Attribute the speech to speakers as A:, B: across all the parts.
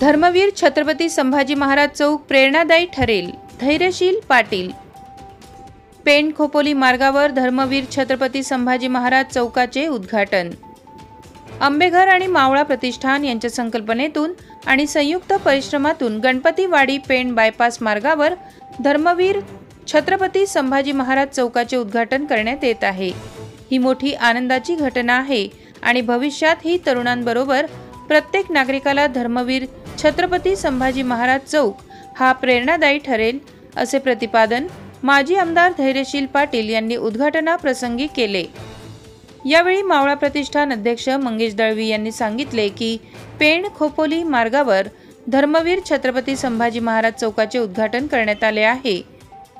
A: धर्मवीर छत्रपती संभाजी महाराज चौक प्रेरणादायी ठरेल, धैर्यशील पाटील। पेण खोपोली मार्गावर धर्मवीर छत्रपती संभाजी महाराज चौकाचे उद्घाटन। आंबेघर आणि मावळा प्रतिष्ठान यांच्या संकल्पनेतून आणि संयुक्त परिश्रमातून गणपतीवाडी पेण बायपास मार्गावर धर्मवीर छत्रपती संभाजी महाराज चौकाचे उद्घाटन करण्यात येत आहे। ही मोठी आनंदाची घटना आहे आणि भविष्यात ही तरुणांबरोबर प्रत्येक नागरिकाला धर्मवीर छत्रपती संभाजी महाराज चौक हा प्रेरणादायी ठरेल, असे प्रतिपादन माजी आमदार धैर्यशील पाटील यांनी उद्घाटनाप्रसंगी केले। यावेळी मावळा प्रतिष्ठान अध्यक्ष मंगेश दळवी यांनी सांगितले की पेण खोपोली मार्गावर धर्मवीर छत्रपती संभाजी महाराज चौकाचे उद्घाटन करण्यात आले आहे।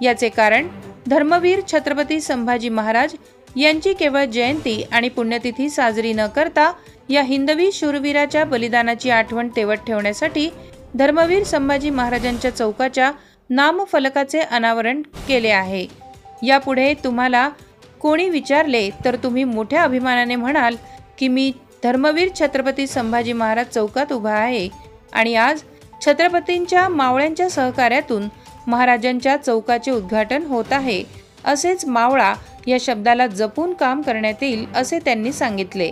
A: याचे कारण धर्मवीर छत्रपती संभाजी महाराज यांची केवळ जयंती आणि पुण्यतिथी साजरी न करता या हिंदवी शूरवीराच्या बलिदानाची आठवण तेवत ठेवण्यासाठी धर्मवीर संभाजी महाराजांच्या चौकाच्या नामफलकाचे अनावरण केले आहे। यापुढे तुम्हाला कोणी विचारले तर तुम्ही मोठ्या अभिमानाने म्हणाल की मी धर्मवीर छत्रपती संभाजी महाराज चौकात उभा आहे आणि आज छत्रपतींच्या मावळ्यांच्या सहकार्यातून महाराजांच्या चौकाचे उद्घाटन होत आहे। असेच मावळा या शब्दाला जपून काम करण्यात येईल, असे त्यांनी सांगितले।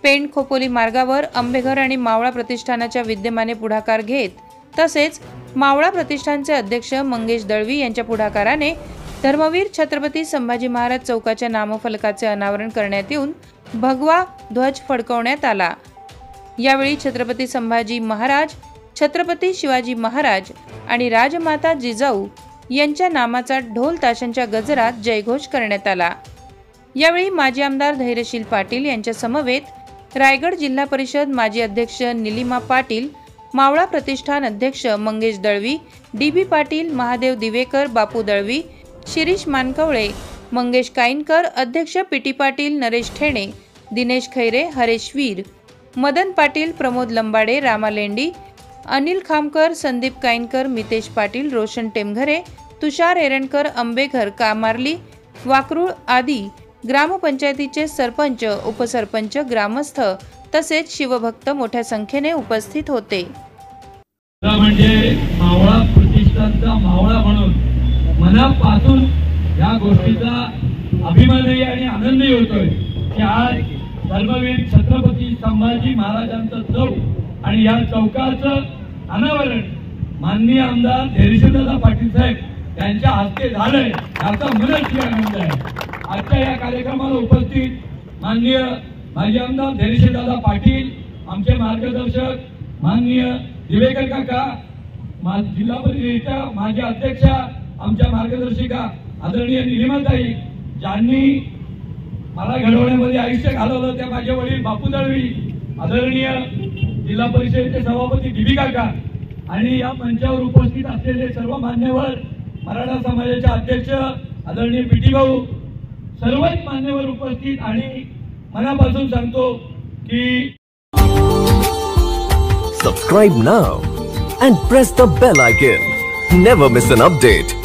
A: पेण खोपोली मार्गावर आंबेघर आणि मावळा प्रतिष्ठानाच्या विद्यमाने पुढाकार घेत तसेच मावळा प्रतिष्ठानचे अध्यक्ष मंगेश दळवी यांच्या पुढाकाराने धर्मवीर छत्रपती संभाजी महाराज चौकाच्या नामफलकाचे अनावरण करण्यात येऊन भगवा ध्वज फडकवण्यात आला। यावेळी छत्रपती संभाजी महाराज, छत्रपती शिवाजी महाराज आणि राजमाता जिजाऊ यांच्या नामाचा ढोल ताशांच्या गजरात जयघोष करण्यात आला। यावेळी माजी आमदार धैर्यशील पाटील यांच्या समवेत रायगड जिल्हा परिषद माजी अध्यक्ष निलिमा पाटील, मावळा प्रतिष्ठान अध्यक्ष मंगेश दळवी, डी.बी. पाटील, महादेव दिवेकर, बापू दळवी, शिरीष मानकवळे, मंगेश काईनकर, अध्यक्ष पी.टी. पाटील, नरेश ठेणे, दिनेश खैरे, हरेश वीर, मदन पाटील, प्रमोद लंबाडे, रामा लेंडी, अनिल खामकर, संदीप काईनकर, मितेश पाटील, रोशन टेमघरे, तुषार एरणकर, आंबेघर, कामार्ली, वाकरूळ आदी ग्रामपंचायतीचे सरपंच, उपसरपंच, ग्रामस्थ तसेच शिवभक्त मोठ्या संख्येने उपस्थित होते।
B: म्हणजे मावळा प्रतिष्ठानचा मावळा म्हणून मनापासून या गोष्टीचा अभिमानही आणि आनंदही होतोय की आज धर्मवीर छत्रपती संभाजी महाराजांचा चौक आणि या चौकाचं अनावरण माननीय आमदार धैर्यशीलदादा पाटील साहेब यांच्या हस्ते झालंय, याचा मनस्वी आनंद आहे। आजच्या या कार्यक्रमाला उपस्थित माननीय माजी आमदार धैर्यशीलदादा पाटील, आमचे मार्गदर्शक माननीय दिवेकर काका, जिल्हा परिषदेच्या माजी अध्यक्षा, आमच्या मार्गदर्शिका आदरणीय निलिमाताई, ज्यांनी मला घडवण्यामध्ये आयुष्य घालवलं त्या माझे वडील बापू दळवी, आदरणीय जिल्हा परिषदेचे सभापती डी.बी. काका आणि या मंचावर उपस्थित असलेले सर्व मान्यवर, मराठा समाजाचे अध्यक्ष आदरणीय पी.टी. भाऊ, सर्वच मान्यवर उपस्थित आणि मनापासून सांगतो की
C: subscribe now and press the bell icon. Never miss an update.